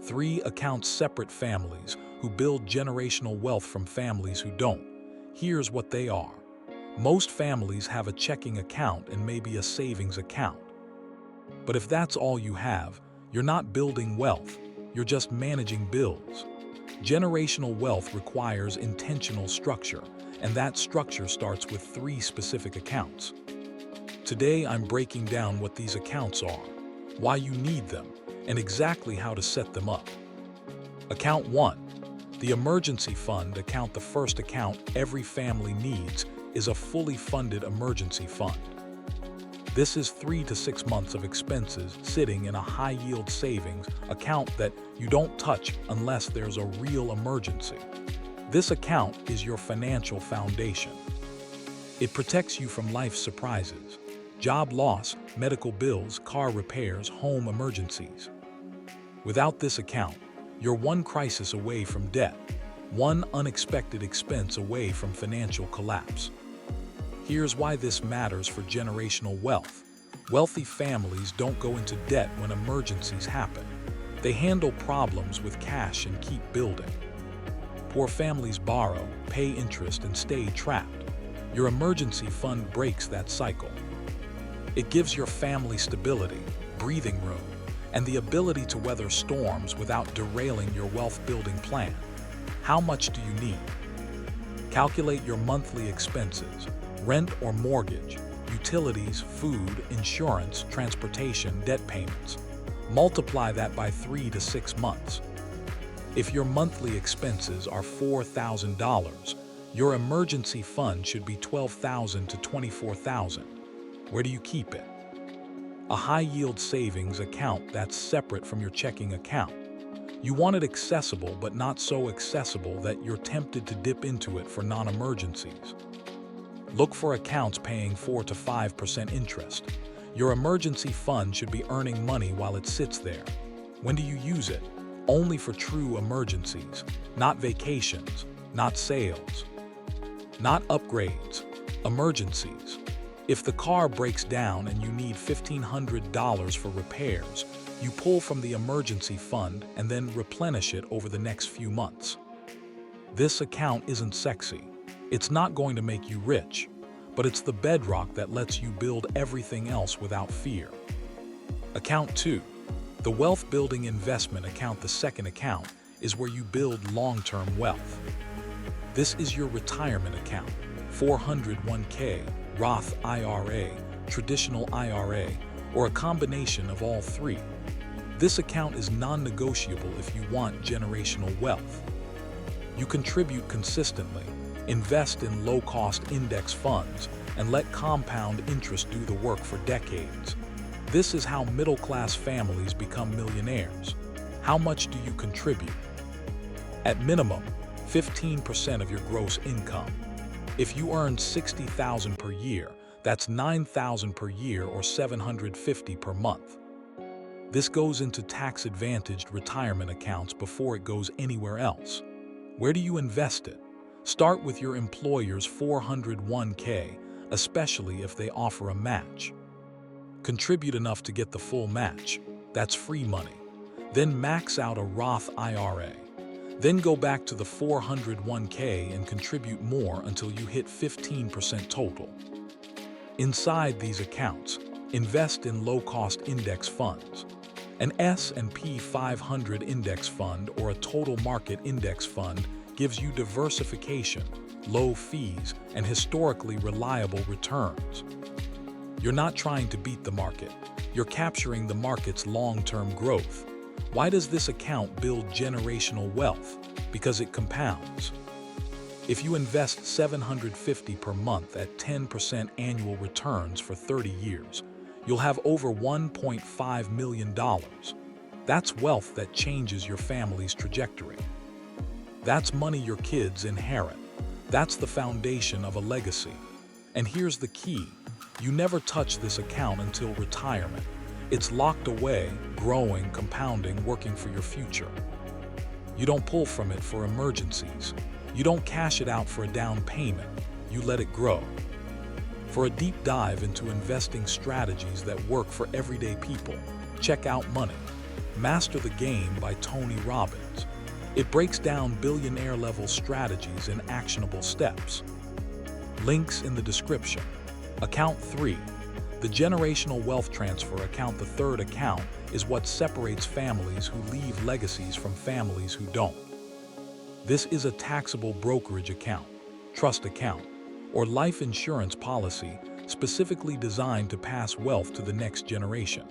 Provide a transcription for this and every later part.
3 accounts separate families who build generational wealth from families who don't. Here's what they are. Most families have a checking account and maybe a savings account. But if that's all you have, you're not building wealth, you're just managing bills. Generational wealth requires intentional structure, and that structure starts with 3 specific accounts. Today, I'm breaking down what these accounts are, why you need them, and exactly how to set them up. Account 1. The emergency fund account. The first account every family needs is a fully funded emergency fund. This is 3 to 6 months of expenses sitting in a high-yield savings account that you don't touch unless there's a real emergency. This account is your financial foundation. It protects you from life's surprises, job loss, medical bills, car repairs, home emergencies. Without this account, you're one crisis away from debt, one unexpected expense away from financial collapse. Here's why this matters for generational wealth. Wealthy families don't go into debt when emergencies happen. They handle problems with cash and keep building. Poor families borrow, pay interest, and stay trapped. Your emergency fund breaks that cycle. It gives your family stability, breathing room, and the ability to weather storms without derailing your wealth-building plan. How much do you need? Calculate your monthly expenses, rent or mortgage, utilities, food, insurance, transportation, debt payments. Multiply that by 3 to 6 months. If your monthly expenses are $4,000, your emergency fund should be $12,000 to $24,000. Where do you keep it? A high-yield savings account that's separate from your checking account. You want it accessible, but not so accessible that you're tempted to dip into it for non-emergencies. Look for accounts paying 4 to 5% interest. Your emergency fund should be earning money while it sits there. When do you use it? Only for true emergencies, not vacations, not sales, not upgrades, emergencies. If the car breaks down and you need $1,500 for repairs, you pull from the emergency fund and then replenish it over the next few months. This account isn't sexy. It's not going to make you rich, but it's the bedrock that lets you build everything else without fear. Account 2. The wealth-building investment account. The second account is where you build long-term wealth. This is your retirement account, 401k, Roth IRA, traditional IRA, or a combination of all 3. This account is non-negotiable if you want generational wealth. You contribute consistently, invest in low-cost index funds, and let compound interest do the work for decades. This is how middle-class families become millionaires. How much do you contribute? At minimum, 15% of your gross income. If you earn $60,000 per year, that's $9,000 per year or $750 per month. This goes into tax-advantaged retirement accounts before it goes anywhere else. Where do you invest it? Start with your employer's 401k, especially if they offer a match. Contribute enough to get the full match. That's free money. Then max out a Roth IRA. Then go back to the 401k and contribute more until you hit 15% total. Inside these accounts, invest in low-cost index funds. An S&P 500 index fund or a total market index fund gives you diversification, low fees, and historically reliable returns. You're not trying to beat the market. You're capturing the market's long-term growth. Why does this account build generational wealth? Because it compounds. If you invest $750 per month at 10% annual returns for 30 years, you'll have over $1.5 million. That's wealth that changes your family's trajectory. That's money your kids inherit. That's the foundation of a legacy. And here's the key. You never touch this account until retirement. It's locked away, growing, compounding, working for your future. You don't pull from it for emergencies. You don't cash it out for a down payment. You let it grow. For a deep dive into investing strategies that work for everyday people, check out Money. Master the Game by Tony Robbins. It breaks down billionaire-level strategies in actionable steps. Links in the description. Account 3. The generational wealth transfer account. The third account is what separates families who leave legacies from families who don't. This is a taxable brokerage account, trust account, or life insurance policy specifically designed to pass wealth to the next generation.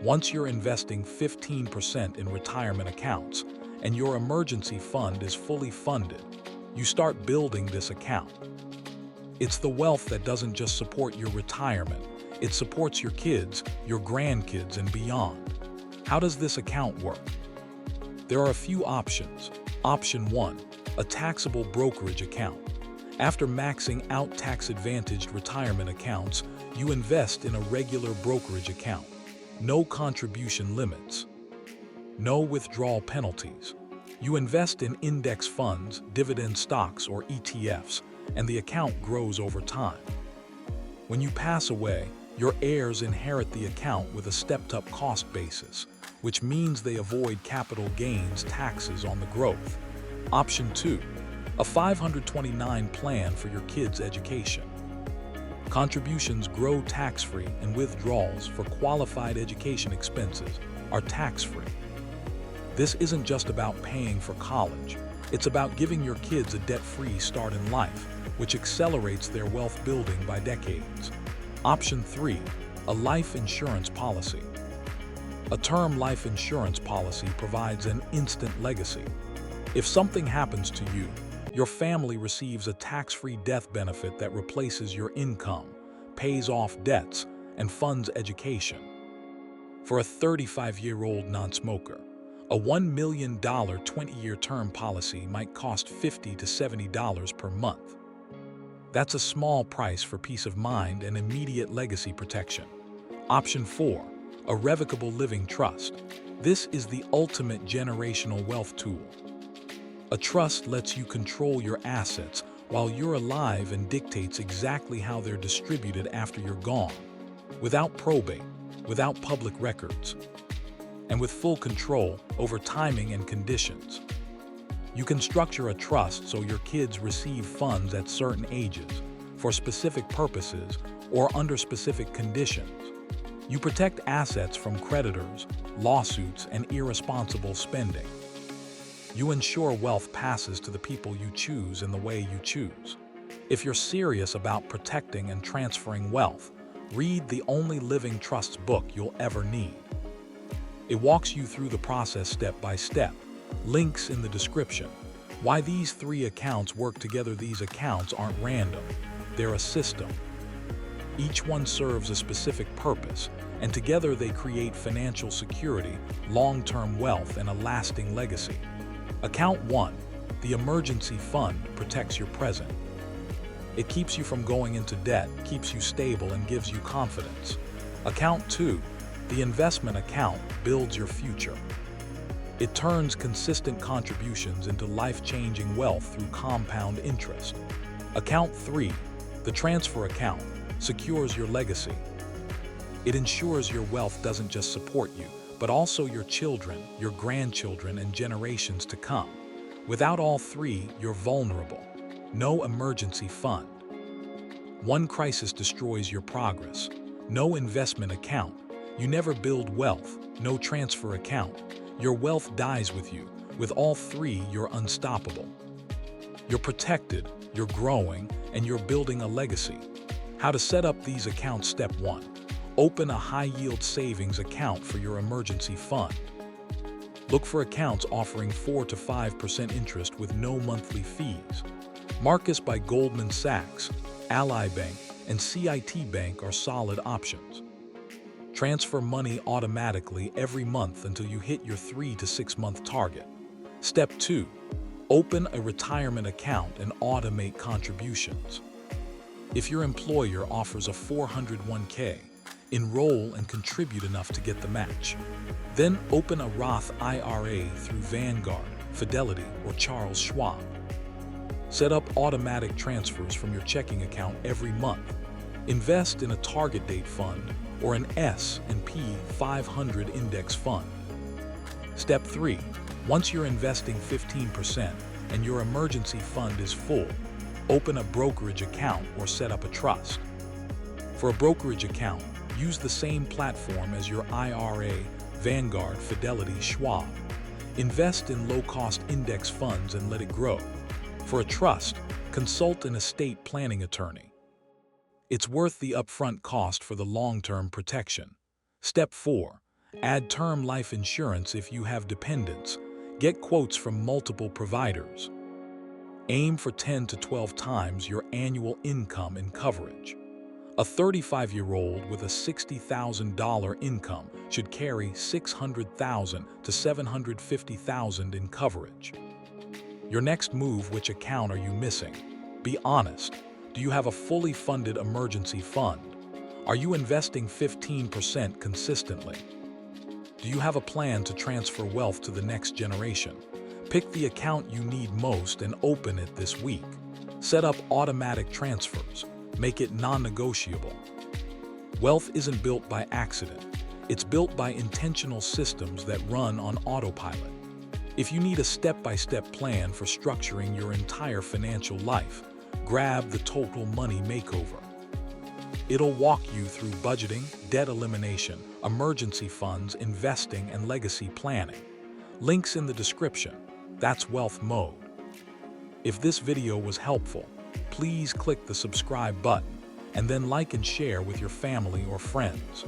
Once you're investing 15% in retirement accounts and your emergency fund is fully funded, you start building this account. It's the wealth that doesn't just support your retirement, it supports your kids, your grandkids, and beyond. How does this account work? There are a few options. Option 1, a taxable brokerage account. After maxing out tax-advantaged retirement accounts, you invest in a regular brokerage account. No contribution limits. No withdrawal penalties. You invest in index funds, dividend stocks, or ETFs, and the account grows over time. When you pass away, your heirs inherit the account with a stepped-up cost basis, which means they avoid capital gains taxes on the growth. Option 2, a 529 plan for your kids' education. Contributions grow tax-free and withdrawals for qualified education expenses are tax-free. This isn't just about paying for college. It's about giving your kids a debt-free start in life, which accelerates their wealth building by decades. Option 3, a life insurance policy. A term life insurance policy provides an instant legacy. If something happens to you, your family receives a tax-free death benefit that replaces your income, pays off debts, and funds education. For a 35-year-old non-smoker, a $1 million 20-year term policy might cost $50 to $70 per month. That's a small price for peace of mind and immediate legacy protection. Option 4, a revocable living trust. This is the ultimate generational wealth tool. A trust lets you control your assets while you're alive and dictates exactly how they're distributed after you're gone, without probate, without public records, and with full control over timing and conditions. You can structure a trust so your kids receive funds at certain ages, for specific purposes, or under specific conditions. You protect assets from creditors, lawsuits, and irresponsible spending. You ensure wealth passes to the people you choose in the way you choose. If you're serious about protecting and transferring wealth, read the only living trusts book you'll ever need. It walks you through the process step by step. Links in the description. Why these 3 accounts work together. These accounts aren't random. They're a system. Each one serves a specific purpose, and together they create financial security, long-term wealth, and a lasting legacy. Account 1, the emergency fund, protects your present. It keeps you from going into debt, keeps you stable, and gives you confidence. Account 2, the investment account, builds your future. It turns consistent contributions into life-changing wealth through compound interest. Account 3, the transfer account, secures your legacy. It ensures your wealth doesn't just support you, but also your children, your grandchildren, and generations to come. Without all 3, you're vulnerable. No emergency fund. One crisis destroys your progress. No investment account. You never build wealth. No transfer account. Your wealth dies with you. With all 3, you're unstoppable. You're protected, you're growing, and you're building a legacy. How to set up these accounts. Step 1. Open a high-yield savings account for your emergency fund. Look for accounts offering 4 to 5% interest with no monthly fees. Marcus by Goldman Sachs, Ally Bank, and CIT Bank are solid options. Transfer money automatically every month until you hit your 3 to 6 month target. Step 2. Open a retirement account and automate contributions. If your employer offers a 401k, enroll and contribute enough to get the match. Then open a Roth IRA through Vanguard, Fidelity, or Charles Schwab. Set up automatic transfers from your checking account every month. Invest in a target date fund or an S&P 500 index fund. Step 3. Once you're investing 15% and your emergency fund is full, open a brokerage account or set up a trust. For a brokerage account, use the same platform as your IRA, Vanguard, Fidelity, Schwab. Invest in low-cost index funds and let it grow. For a trust, consult an estate planning attorney. It's worth the upfront cost for the long-term protection. Step 4. Add term life insurance if you have dependents. Get quotes from multiple providers. Aim for 10 to 12 times your annual income in coverage. A 35-year-old with a $60,000 income should carry $600,000 to $750,000 in coverage. Your next move: which account are you missing? Be honest. Do you have a fully funded emergency fund? Are you investing 15% consistently? Do you have a plan to transfer wealth to the next generation? Pick the account you need most and open it this week. Set up automatic transfers. Make it non-negotiable. Wealth isn't built by accident. It's built by intentional systems that run on autopilot. If you need a step-by-step plan for structuring your entire financial life, grab the Total Money Makeover. It'll walk you through budgeting, debt elimination, emergency funds, investing, and legacy planning. Links in the description. That's wealth mode. If this video was helpful, please click the subscribe button and then like and share with your family or friends.